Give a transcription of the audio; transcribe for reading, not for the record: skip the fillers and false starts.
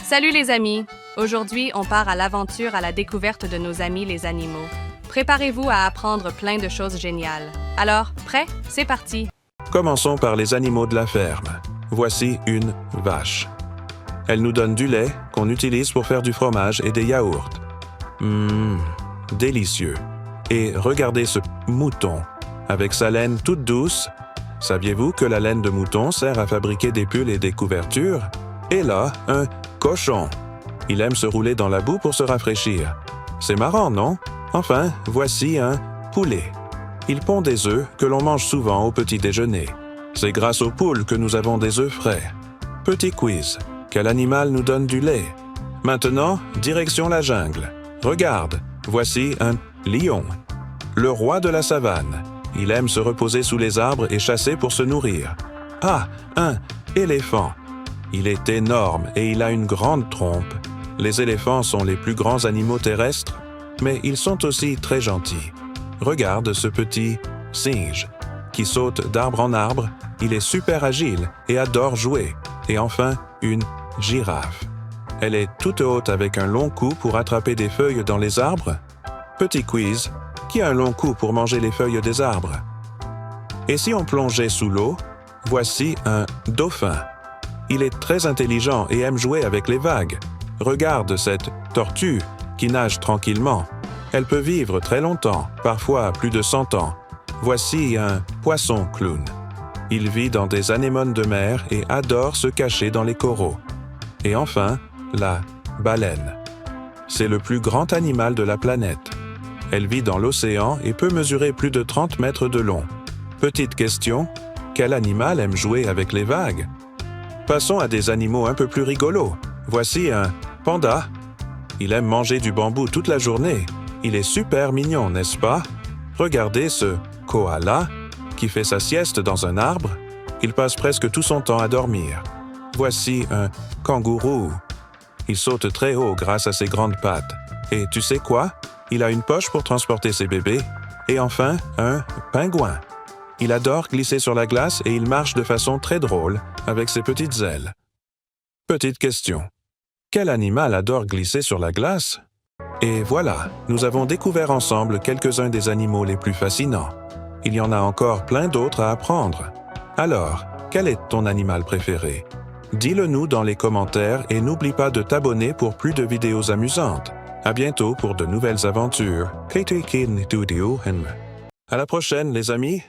Salut les amis! Aujourd'hui, on part à l'aventure à la découverte de nos amis les animaux. Préparez-vous à apprendre plein de choses géniales. Alors, prêt? C'est parti! Commençons par les animaux de la ferme. Voici une vache. Elle nous donne du lait qu'on utilise pour faire du fromage et des yaourts. Délicieux. Et regardez ce mouton, avec sa laine toute douce. Saviez-vous que la laine de mouton sert à fabriquer des pulls et des couvertures? Et là, un cochon. Il aime se rouler dans la boue pour se rafraîchir. C'est marrant, non? Enfin, voici un poulet. Il pond des œufs que l'on mange souvent au petit déjeuner. C'est grâce aux poules que nous avons des œufs frais. Petit quiz. Quel animal nous donne du lait? Maintenant, direction la jungle. Regarde, voici un lion. Le roi de la savane. Il aime se reposer sous les arbres et chasser pour se nourrir. Ah, un éléphant. Il est énorme et il a une grande trompe. Les éléphants sont les plus grands animaux terrestres, mais ils sont aussi très gentils. Regarde ce petit singe qui saute d'arbre en arbre. Il est super agile et adore jouer. Et enfin, une girafe. Elle est toute haute avec un long cou pour attraper des feuilles dans les arbres. Petit quiz, qui a un long cou pour manger les feuilles des arbres? Et si on plongeait sous l'eau, voici un dauphin. Il est très intelligent et aime jouer avec les vagues. Regarde cette tortue qui nage tranquillement. Elle peut vivre très longtemps, parfois plus de 100 ans. Voici un poisson clown. Il vit dans des anémones de mer et adore se cacher dans les coraux. Et enfin, la baleine. C'est le plus grand animal de la planète. Elle vit dans l'océan et peut mesurer plus de 30 mètres de long. Petite question, quel animal aime jouer avec les vagues? Passons à des animaux un peu plus rigolos. Voici un panda. Il aime manger du bambou toute la journée. Il est super mignon, n'est-ce pas? Regardez ce koala qui fait sa sieste dans un arbre. Il passe presque tout son temps à dormir. Voici un kangourou. Il saute très haut grâce à ses grandes pattes. Et tu sais quoi? Il a une poche pour transporter ses bébés. Et enfin, un pingouin. Il adore glisser sur la glace et il marche de façon très drôle avec ses petites ailes. Petite question. Quel animal adore glisser sur la glace? Et voilà, nous avons découvert ensemble quelques-uns des animaux les plus fascinants. Il y en a encore plein d'autres à apprendre. Alors, quel est ton animal préféré? Dis-le nous dans les commentaires et n'oublie pas de t'abonner pour plus de vidéos amusantes. À bientôt pour de nouvelles aventures. À la prochaine, les amis!